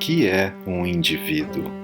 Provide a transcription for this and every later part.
que é um indivíduo?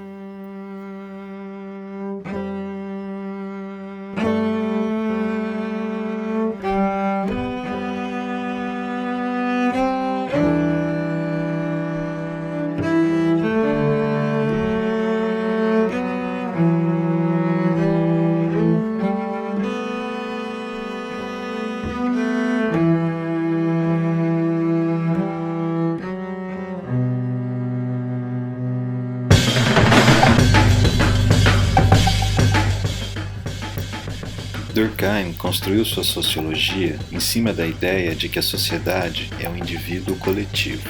Durkheim construiu sua sociologia em cima da ideia de que a sociedade é um indivíduo coletivo,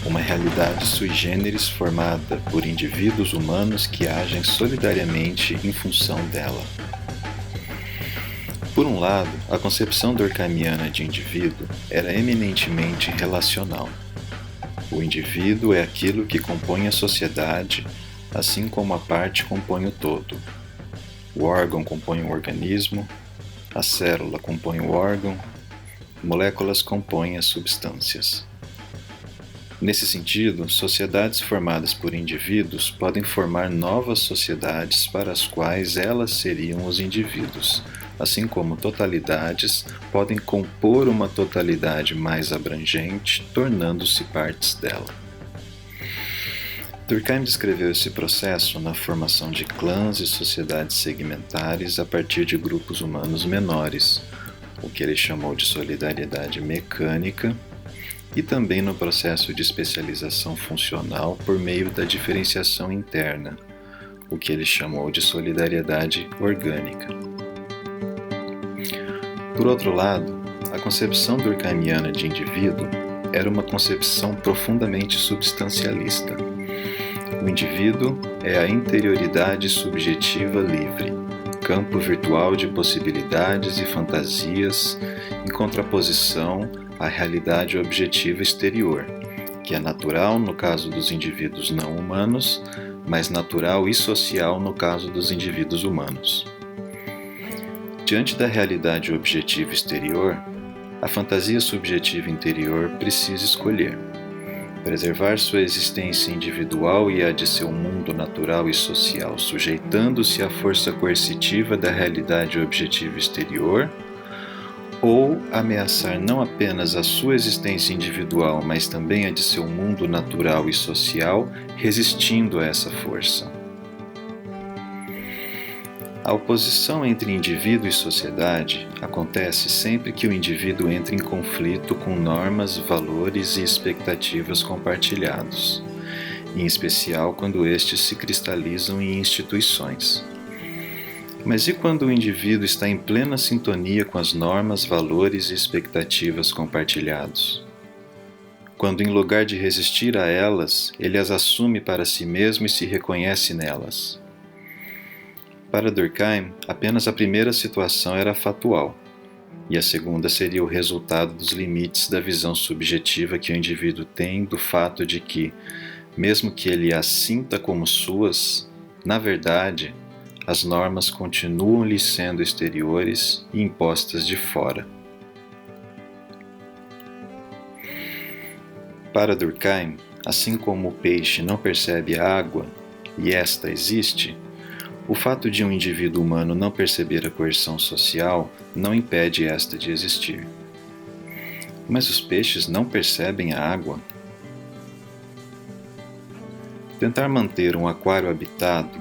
uma realidade sui generis formada por indivíduos humanos que agem solidariamente em função dela. Por um lado, a concepção durkheimiana de indivíduo era eminentemente relacional. O indivíduo é aquilo que compõe a sociedade, assim como a parte compõe o todo. O órgão compõe o organismo, a célula compõe o órgão, moléculas compõem as substâncias. Nesse sentido, sociedades formadas por indivíduos podem formar novas sociedades para as quais elas seriam os indivíduos, assim como totalidades podem compor uma totalidade mais abrangente, tornando-se partes dela. Durkheim descreveu esse processo na formação de clãs e sociedades segmentares a partir de grupos humanos menores, o que ele chamou de solidariedade mecânica, e também no processo de especialização funcional por meio da diferenciação interna, o que ele chamou de solidariedade orgânica. Por outro lado, a concepção durkheimiana de indivíduo era uma concepção profundamente substancialista. O indivíduo é a interioridade subjetiva livre, campo virtual de possibilidades e fantasias, em contraposição à realidade objetiva exterior, que é natural no caso dos indivíduos não humanos, mas natural e social no caso dos indivíduos humanos. Diante da realidade objetiva exterior, a fantasia subjetiva interior precisa escolher: preservar sua existência individual e a de seu mundo natural e social, sujeitando-se à força coercitiva da realidade objetiva exterior, ou ameaçar não apenas a sua existência individual, mas também a de seu mundo natural e social, resistindo a essa força. A oposição entre indivíduo e sociedade acontece sempre que o indivíduo entra em conflito com normas, valores e expectativas compartilhados, em especial quando estes se cristalizam em instituições. Mas e quando o indivíduo está em plena sintonia com as normas, valores e expectativas compartilhados? Quando, em lugar de resistir a elas, ele as assume para si mesmo e se reconhece nelas? Para Durkheim, apenas a primeira situação era fatual, e a segunda seria o resultado dos limites da visão subjetiva que o indivíduo tem do fato de que, mesmo que ele as sinta como suas, na verdade, as normas continuam lhe sendo exteriores e impostas de fora. Para Durkheim, assim como o peixe não percebe a água, e esta existe, o fato de um indivíduo humano não perceber a coerção social não impede esta de existir. Mas os peixes não percebem a água? Tentar manter um aquário habitado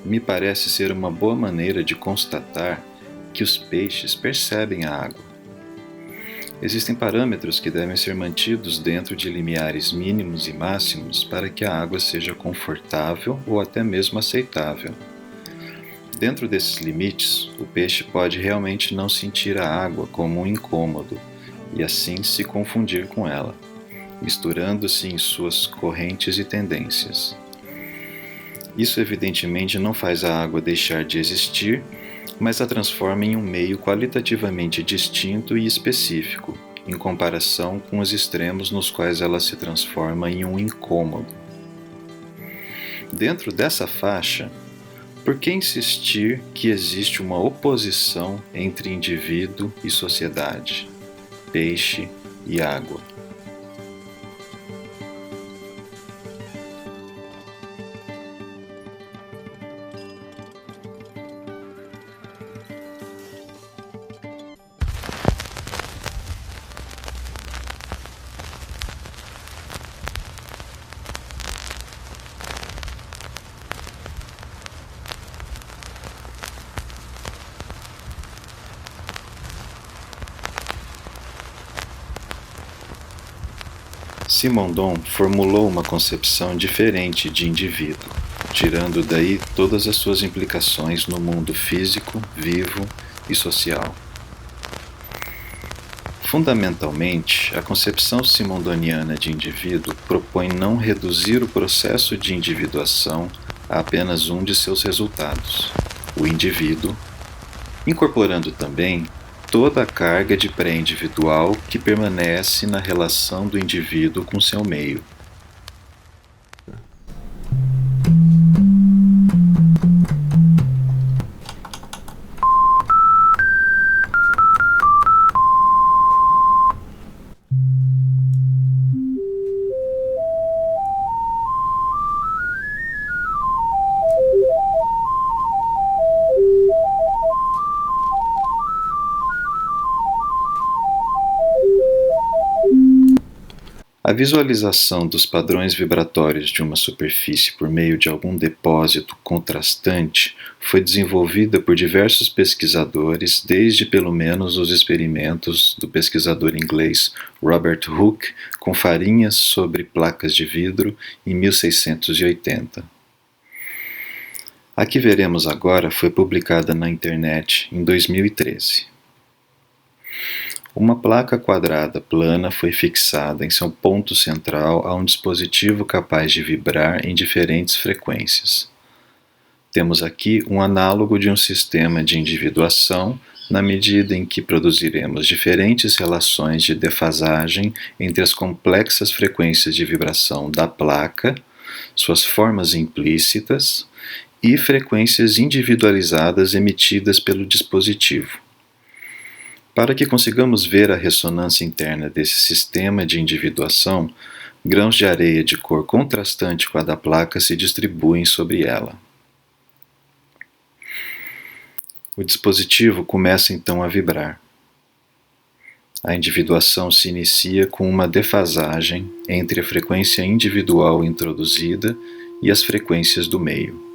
me parece ser uma boa maneira de constatar que os peixes percebem a água. Existem parâmetros que devem ser mantidos dentro de limiares mínimos e máximos para que a água seja confortável ou até mesmo aceitável. Dentro desses limites, o peixe pode realmente não sentir a água como um incômodo e assim se confundir com ela, misturando-se em suas correntes e tendências. Isso evidentemente não faz a água deixar de existir, mas a transforma em um meio qualitativamente distinto e específico, em comparação com os extremos nos quais ela se transforma em um incômodo. Dentro dessa faixa, por que insistir que existe uma oposição entre indivíduo e sociedade, peixe e água? Simondon formulou uma concepção diferente de indivíduo, tirando daí todas as suas implicações no mundo físico, vivo e social. Fundamentalmente, a concepção simondoniana de indivíduo propõe não reduzir o processo de individuação a apenas um de seus resultados, o indivíduo, incorporando também toda a carga de pré-individual que permanece na relação do indivíduo com seu meio. A visualização dos padrões vibratórios de uma superfície por meio de algum depósito contrastante foi desenvolvida por diversos pesquisadores, desde pelo menos os experimentos do pesquisador inglês Robert Hooke com farinhas sobre placas de vidro em 1680. A que veremos agora foi publicada na internet em 2013. Uma placa quadrada plana foi fixada em seu ponto central a um dispositivo capaz de vibrar em diferentes frequências. Temos aqui um análogo de um sistema de individuação, na medida em que produziremos diferentes relações de defasagem entre as complexas frequências de vibração da placa, suas formas implícitas e frequências individualizadas emitidas pelo dispositivo. Para que consigamos ver a ressonância interna desse sistema de individuação, grãos de areia de cor contrastante com a da placa se distribuem sobre ela. O dispositivo começa então a vibrar. A individuação se inicia com uma defasagem entre a frequência individual introduzida e as frequências do meio.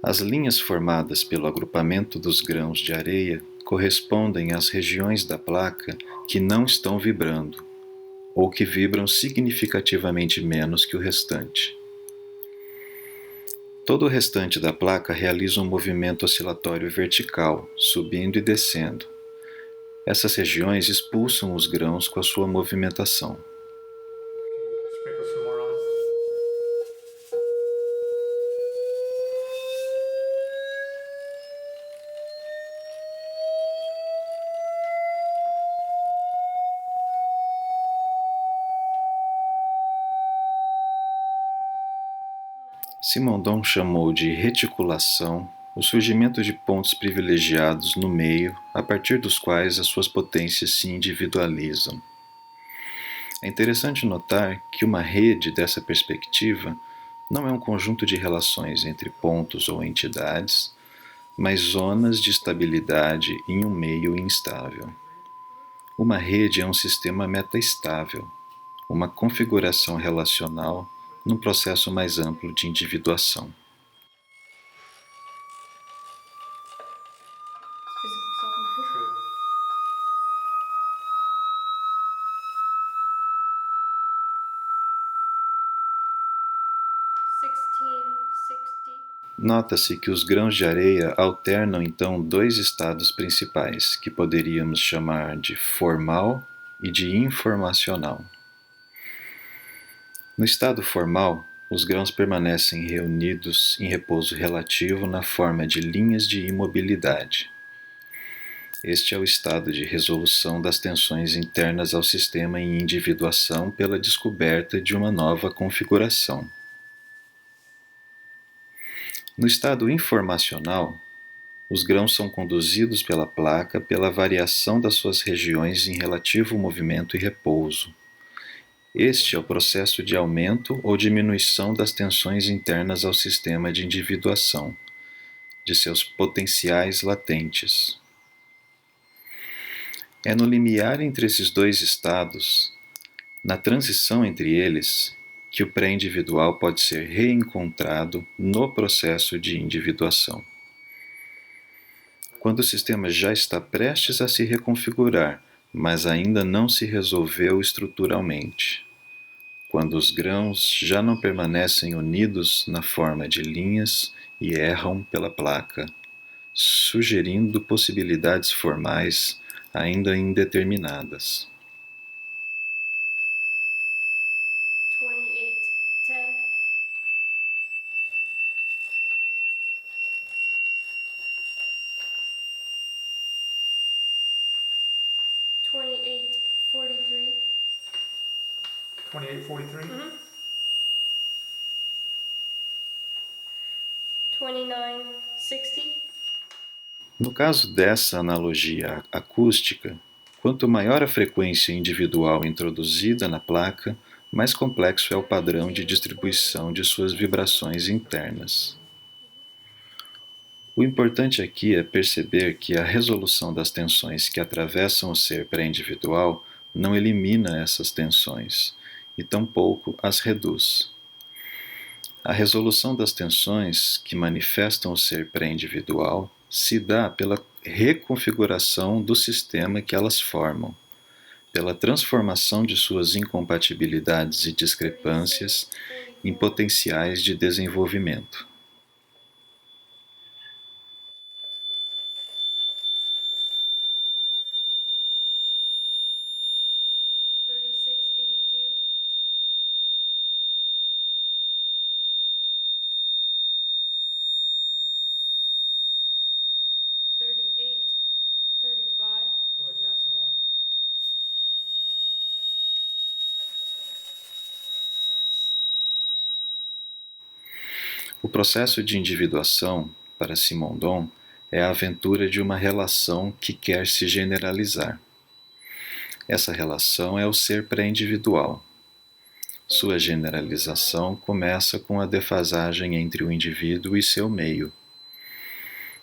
As linhas formadas pelo agrupamento dos grãos de areia correspondem às regiões da placa que não estão vibrando, ou que vibram significativamente menos que o restante. Todo o restante da placa realiza um movimento oscilatório vertical, subindo e descendo. Essas regiões expulsam os grãos com a sua movimentação. Simondon chamou de reticulação o surgimento de pontos privilegiados no meio, a partir dos quais as suas potências se individualizam. É interessante notar que uma rede dessa perspectiva não é um conjunto de relações entre pontos ou entidades, mas zonas de estabilidade em um meio instável. Uma rede é um sistema metaestável, uma configuração relacional num processo mais amplo de individuação. Nota-se que os grãos de areia alternam então dois estados principais, que poderíamos chamar de formal e de informacional. No estado formal, os grãos permanecem reunidos em repouso relativo na forma de linhas de imobilidade. Este é o estado de resolução das tensões internas ao sistema em individuação pela descoberta de uma nova configuração. No estado informacional, os grãos são conduzidos pela placa pela variação das suas regiões em relativo movimento e repouso. Este é o processo de aumento ou diminuição das tensões internas ao sistema de individuação, de seus potenciais latentes. É no limiar entre esses dois estados, na transição entre eles, que o pré-individual pode ser reencontrado no processo de individuação. Quando o sistema já está prestes a se reconfigurar, mas ainda não se resolveu estruturalmente. Quando os grãos já não permanecem unidos na forma de linhas e erram pela placa, sugerindo possibilidades formais ainda indeterminadas. 2810. 2843. 2843. 2960. No caso dessa analogia acústica, quanto maior a frequência individual introduzida na placa, mais complexo é o padrão de distribuição de suas vibrações internas. O importante aqui é perceber que a resolução das tensões que atravessam o ser pré-individual não elimina essas tensões, e tampouco as reduz. A resolução das tensões que manifestam o ser pré-individual se dá pela reconfiguração do sistema que elas formam, pela transformação de suas incompatibilidades e discrepâncias em potenciais de desenvolvimento. 3682. 3835. Go ahead and add some more. O processo de individuação, para Simondon, é a aventura de uma relação que quer se generalizar. Essa relação é o ser pré-individual. Sua generalização começa com a defasagem entre o indivíduo e seu meio.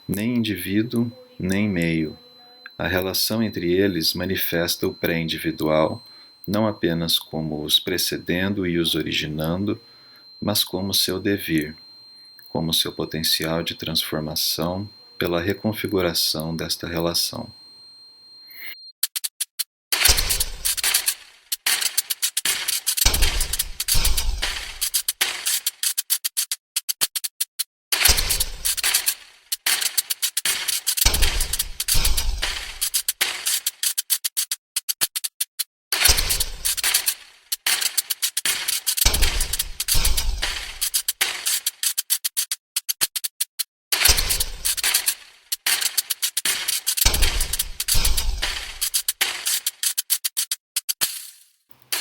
Nem indivíduo, nem meio. A relação entre eles manifesta o pré-individual, não apenas como os precedendo e os originando, mas como seu devir, como seu potencial de transformação pela reconfiguração desta relação.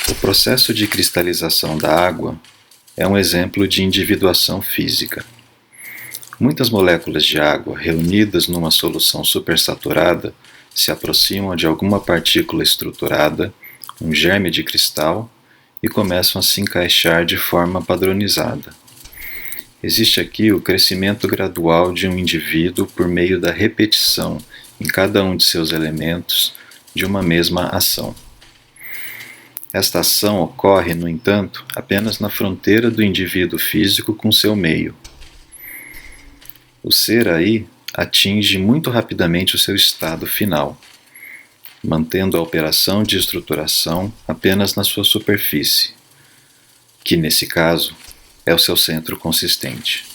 O processo de cristalização da água é um exemplo de individuação física. Muitas moléculas de água reunidas numa solução supersaturada se aproximam de alguma partícula estruturada, um germe de cristal, e começam a se encaixar de forma padronizada. Existe aqui o crescimento gradual de um indivíduo por meio da repetição, em cada um de seus elementos, de uma mesma ação. Esta ação ocorre, no entanto, apenas na fronteira do indivíduo físico com seu meio. O ser aí atinge muito rapidamente o seu estado final, mantendo a operação de estruturação apenas na sua superfície, que nesse caso é o seu centro consistente.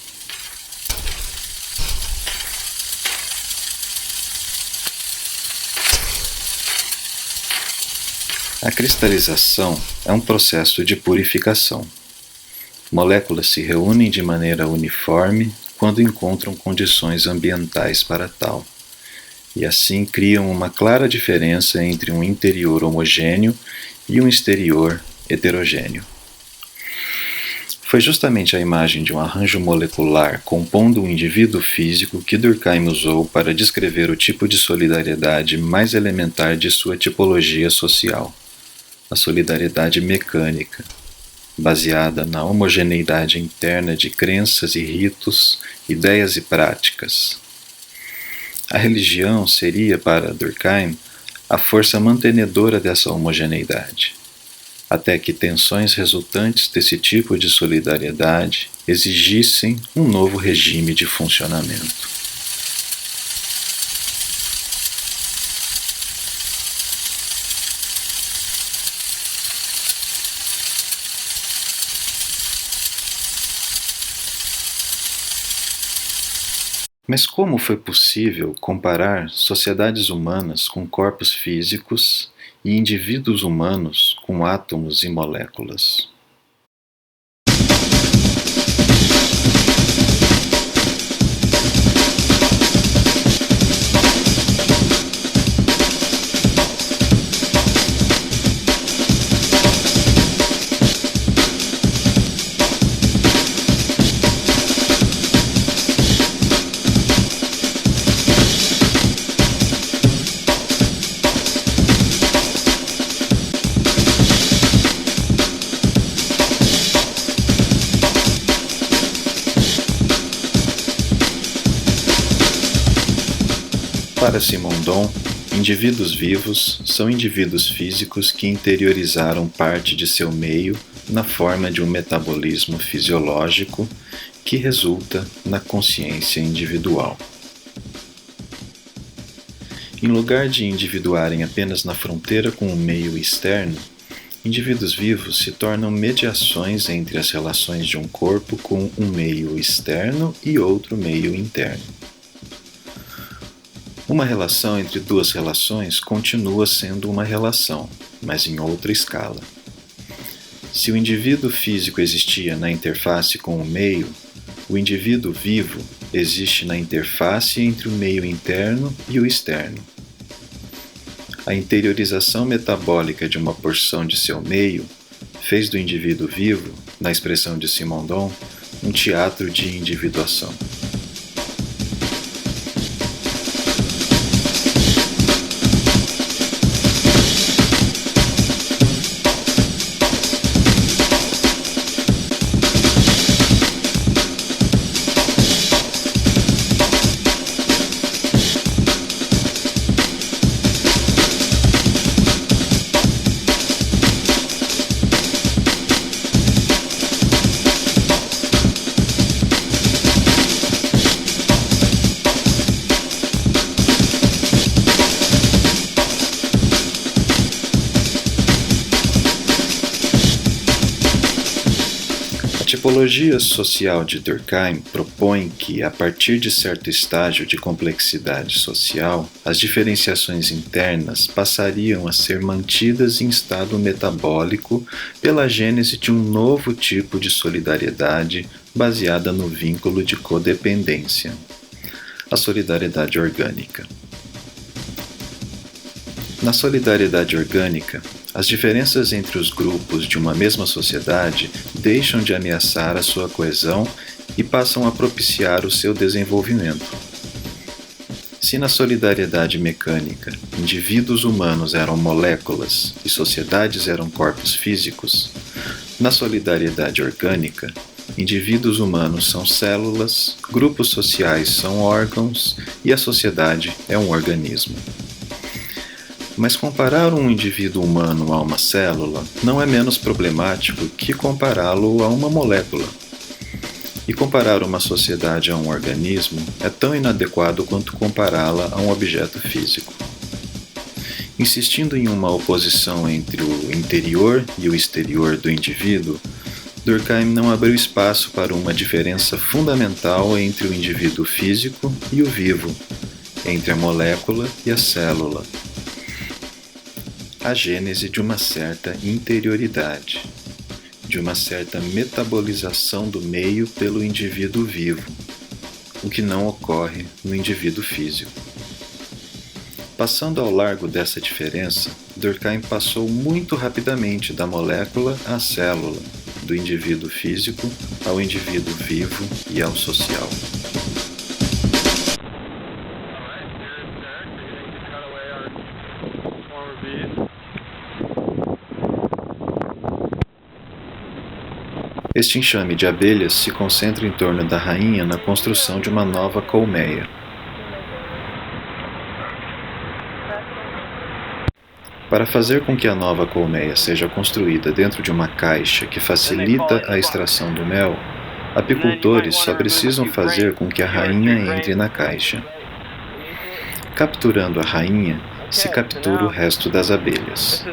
A cristalização é um processo de purificação. Moléculas se reúnem de maneira uniforme quando encontram condições ambientais para tal, e assim criam uma clara diferença entre um interior homogêneo e um exterior heterogêneo. Foi justamente a imagem de um arranjo molecular compondo um indivíduo físico que Durkheim usou para descrever o tipo de solidariedade mais elementar de sua tipologia social, a solidariedade mecânica, baseada na homogeneidade interna de crenças e ritos, ideias e práticas. A religião seria, para Durkheim, a força mantenedora dessa homogeneidade, até que tensões resultantes desse tipo de solidariedade exigissem um novo regime de funcionamento. Mas como foi possível comparar sociedades humanas com corpos físicos e indivíduos humanos com átomos e moléculas? Para Simondon, indivíduos vivos são indivíduos físicos que interiorizaram parte de seu meio na forma de um metabolismo fisiológico que resulta na consciência individual. Em lugar de individuarem apenas na fronteira com o meio externo, indivíduos vivos se tornam mediações entre as relações de um corpo com um meio externo e outro meio interno. Uma relação entre duas relações continua sendo uma relação, mas em outra escala. Se o indivíduo físico existia na interface com o meio, o indivíduo vivo existe na interface entre o meio interno e o externo. A interiorização metabólica de uma porção de seu meio fez do indivíduo vivo, na expressão de Simondon, um teatro de individuação. A tipologia social de Durkheim propõe que, a partir de certo estágio de complexidade social, as diferenciações internas passariam a ser mantidas em estado metabólico pela gênese de um novo tipo de solidariedade baseada no vínculo de codependência, a solidariedade orgânica. Na solidariedade orgânica, as diferenças entre os grupos de uma mesma sociedade deixam de ameaçar a sua coesão e passam a propiciar o seu desenvolvimento. Se na solidariedade mecânica, indivíduos humanos eram moléculas e sociedades eram corpos físicos, na solidariedade orgânica, indivíduos humanos são células, grupos sociais são órgãos e a sociedade é um organismo. Mas comparar um indivíduo humano a uma célula não é menos problemático que compará-lo a uma molécula. E comparar uma sociedade a um organismo é tão inadequado quanto compará-la a um objeto físico. Insistindo em uma oposição entre o interior e o exterior do indivíduo, Durkheim não abriu espaço para uma diferença fundamental entre o indivíduo físico e o vivo, entre a molécula e a célula. A gênese de uma certa interioridade, de uma certa metabolização do meio pelo indivíduo vivo, o que não ocorre no indivíduo físico. Passando ao largo dessa diferença, Durkheim passou muito rapidamente da molécula à célula, do indivíduo físico ao indivíduo vivo e ao social. Este enxame de abelhas se concentra em torno da rainha na construção de uma nova colmeia. Para fazer com que a nova colmeia seja construída dentro de uma caixa que facilita a extração do mel, apicultores só precisam fazer com que a rainha entre na caixa. Capturando a rainha, se captura o resto das abelhas.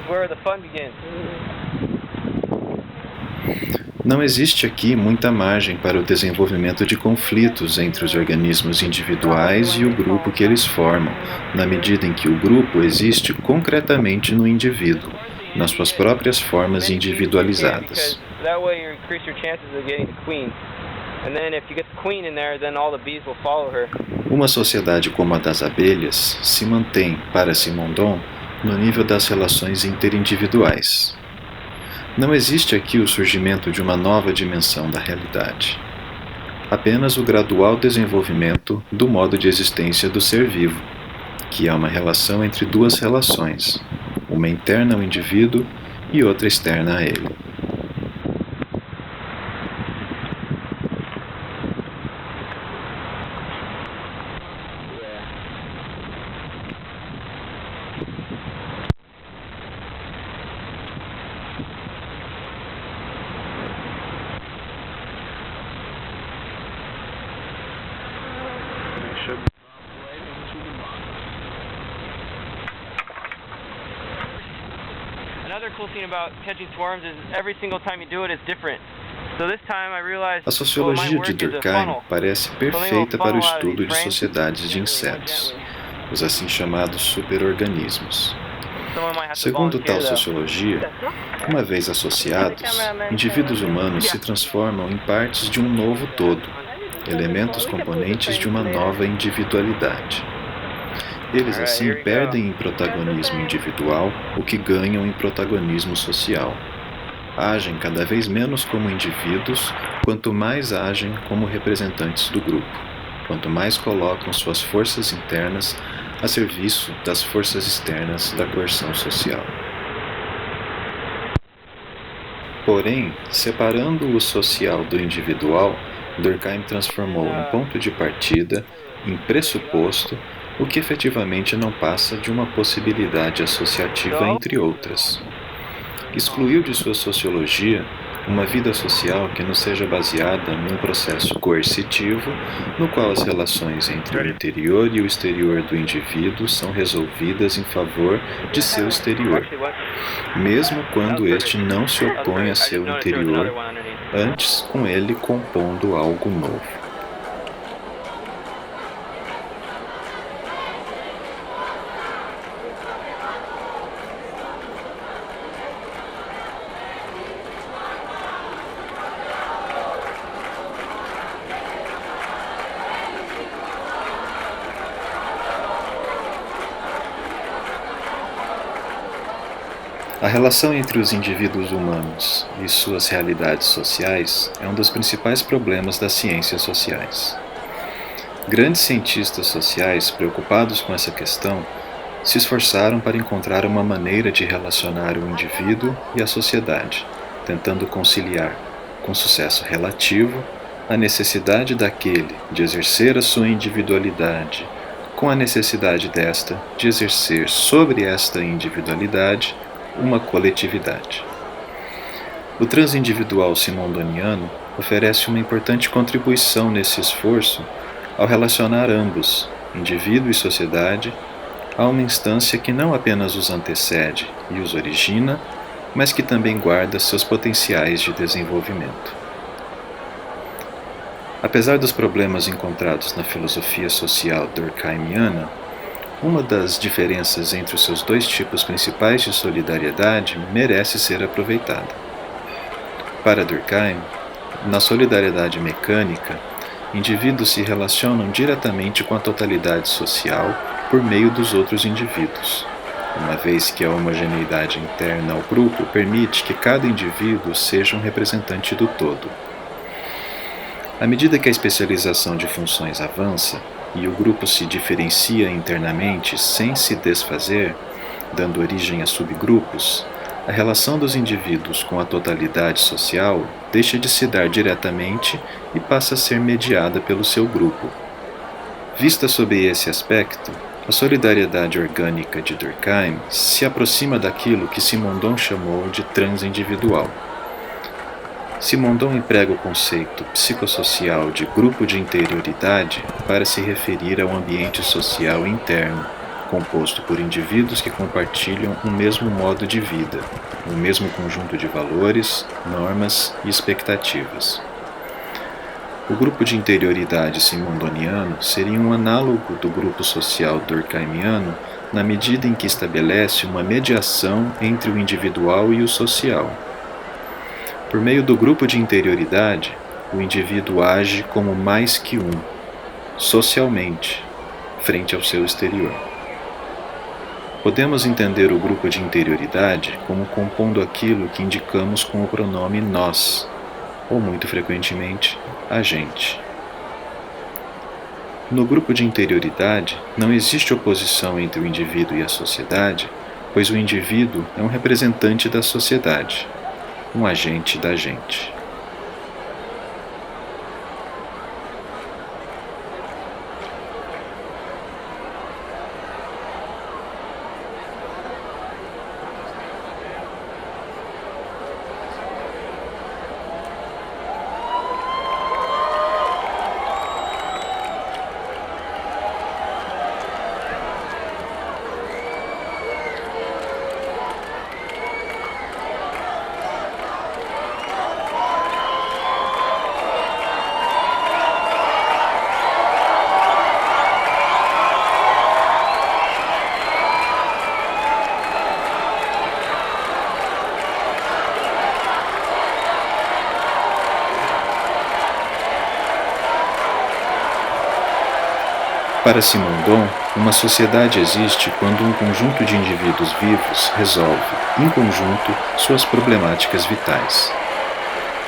Não existe aqui muita margem para o desenvolvimento de conflitos entre os organismos individuais e o grupo que eles formam, na medida em que o grupo existe concretamente no indivíduo, nas suas próprias formas individualizadas. Uma sociedade como a das abelhas se mantém, para Simondon, no nível das relações interindividuais. Não existe aqui o surgimento de uma nova dimensão da realidade. Apenas o gradual desenvolvimento do modo de existência do ser vivo, que é uma relação entre duas relações, uma interna ao indivíduo e outra externa a ele. A sociologia de Durkheim parece perfeita para o estudo de sociedades de insetos, os assim chamados superorganismos. Segundo tal sociologia, uma vez associados, indivíduos humanos se transformam em partes de um novo todo, elementos componentes de uma nova individualidade. Eles assim perdem em protagonismo individual o que ganham em protagonismo social. Agem cada vez menos como indivíduos, quanto mais agem como representantes do grupo, quanto mais colocam suas forças internas a serviço das forças externas da coerção social. Porém, separando o social do individual, Durkheim transformou em ponto de partida, em pressuposto, o que efetivamente não passa de uma possibilidade associativa entre outras. Excluiu de sua sociologia uma vida social que não seja baseada num processo coercitivo, no qual as relações entre o interior e o exterior do indivíduo são resolvidas em favor de seu exterior, mesmo quando este não se opõe a seu interior, antes com ele compondo algo novo. A relação entre os indivíduos humanos e suas realidades sociais é um dos principais problemas das ciências sociais. Grandes cientistas sociais preocupados com essa questão se esforçaram para encontrar uma maneira de relacionar o indivíduo e a sociedade, tentando conciliar, com sucesso relativo, a necessidade daquele de exercer a sua individualidade com a necessidade desta de exercer sobre esta individualidade uma coletividade. O transindividual simondoniano oferece uma importante contribuição nesse esforço ao relacionar ambos, indivíduo e sociedade, a uma instância que não apenas os antecede e os origina, mas que também guarda seus potenciais de desenvolvimento. Apesar dos problemas encontrados na filosofia social durkheimiana, uma das diferenças entre os seus dois tipos principais de solidariedade merece ser aproveitada. Para Durkheim, na solidariedade mecânica, indivíduos se relacionam diretamente com a totalidade social por meio dos outros indivíduos, uma vez que a homogeneidade interna ao grupo permite que cada indivíduo seja um representante do todo. À medida que a especialização de funções avança, e o grupo se diferencia internamente sem se desfazer, dando origem a subgrupos, a relação dos indivíduos com a totalidade social deixa de se dar diretamente e passa a ser mediada pelo seu grupo. Vista sob esse aspecto, a solidariedade orgânica de Durkheim se aproxima daquilo que Simondon chamou de transindividual. Simondon emprega o conceito psicossocial de grupo de interioridade para se referir ao ambiente social interno, composto por indivíduos que compartilham o mesmo modo de vida, o mesmo conjunto de valores, normas e expectativas. O grupo de interioridade simondoniano seria um análogo do grupo social durkheimiano na medida em que estabelece uma mediação entre o individual e o social. Por meio do grupo de interioridade, o indivíduo age como mais que um, socialmente, frente ao seu exterior. Podemos entender o grupo de interioridade como compondo aquilo que indicamos com o pronome nós, ou muito frequentemente, a gente. No grupo de interioridade, não existe oposição entre o indivíduo e a sociedade, pois o indivíduo é um representante da sociedade, um agente da gente. Para Simondon, uma sociedade existe quando um conjunto de indivíduos vivos resolve, em conjunto, suas problemáticas vitais.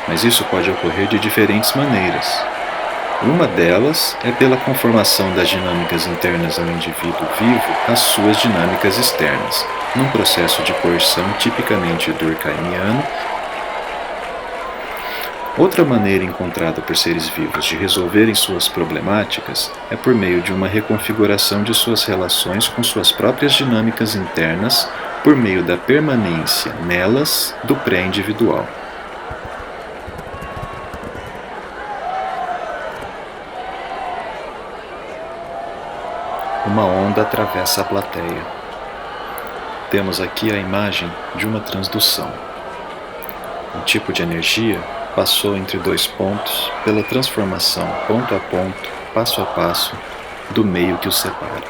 Mas isso pode ocorrer de diferentes maneiras. Uma delas é pela conformação das dinâmicas internas ao indivíduo vivo às suas dinâmicas externas, num processo de coerção tipicamente durkheimiano. Outra maneira encontrada por seres vivos de resolverem suas problemáticas é por meio de uma reconfiguração de suas relações com suas próprias dinâmicas internas por meio da permanência nelas do pré-individual. Uma onda atravessa a plateia. Temos aqui a imagem de uma transdução. Um tipo de energia passou entre dois pontos pela transformação ponto a ponto, passo a passo, do meio que os separa.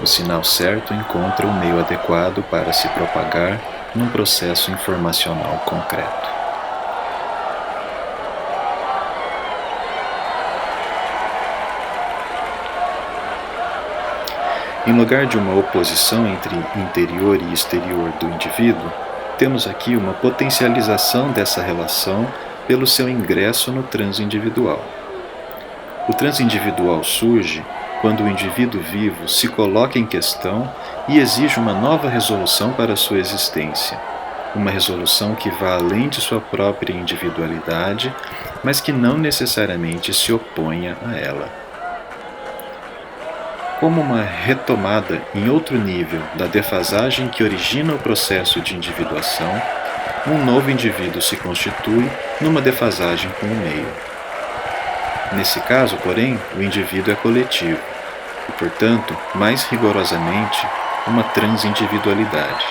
O sinal certo encontra o meio adequado para se propagar num processo informacional concreto. Em lugar de uma oposição entre interior e exterior do indivíduo, temos aqui uma potencialização dessa relação pelo seu ingresso no transindividual. O transindividual surge quando o indivíduo vivo se coloca em questão e exige uma nova resolução para sua existência, uma resolução que vá além de sua própria individualidade, mas que não necessariamente se oponha a ela. Como uma retomada em outro nível da defasagem que origina o processo de individuação, um novo indivíduo se constitui numa defasagem com o meio. Nesse caso, porém, o indivíduo é coletivo e, portanto, mais rigorosamente, uma transindividualidade.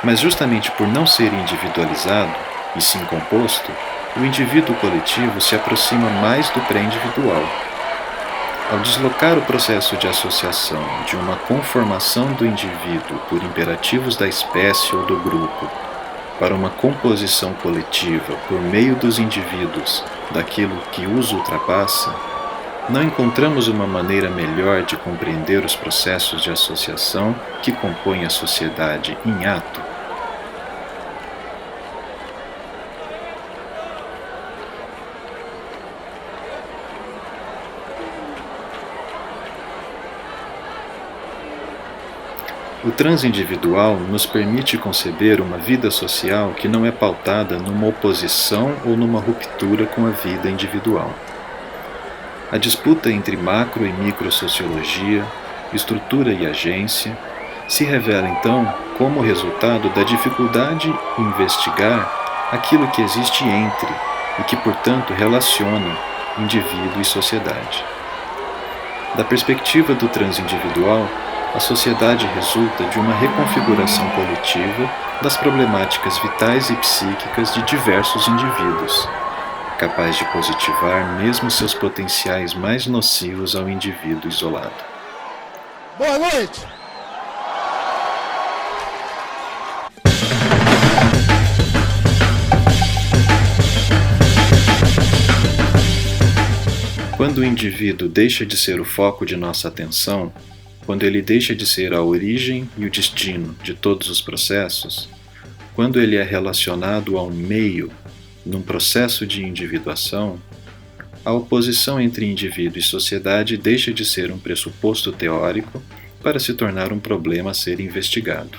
Mas justamente por não ser individualizado, e sim composto, o indivíduo coletivo se aproxima mais do pré-individual. Ao deslocar o processo de associação de uma conformação do indivíduo por imperativos da espécie ou do grupo para uma composição coletiva por meio dos indivíduos daquilo que os ultrapassa, não encontramos uma maneira melhor de compreender os processos de associação que compõem a sociedade em ato? O transindividual nos permite conceber uma vida social que não é pautada numa oposição ou numa ruptura com a vida individual. A disputa entre macro e microsociologia, estrutura e agência, se revela então como resultado da dificuldade em investigar aquilo que existe entre e que, portanto, relaciona indivíduo e sociedade. Da perspectiva do transindividual, a sociedade resulta de uma reconfiguração coletiva das problemáticas vitais e psíquicas de diversos indivíduos, capaz de positivar mesmo seus potenciais mais nocivos ao indivíduo isolado. Boa noite! Quando o indivíduo deixa de ser o foco de nossa atenção, quando ele deixa de ser a origem e o destino de todos os processos, quando ele é relacionado a um meio num processo de individuação, a oposição entre indivíduo e sociedade deixa de ser um pressuposto teórico para se tornar um problema a ser investigado.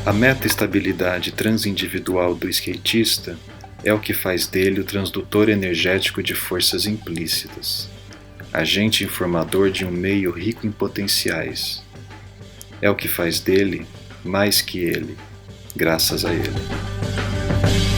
A meta-estabilidade transindividual do skatista é o que faz dele o transdutor energético de forças implícitas, agente informador de um meio rico em potenciais. É o que faz dele mais que ele, graças a ele.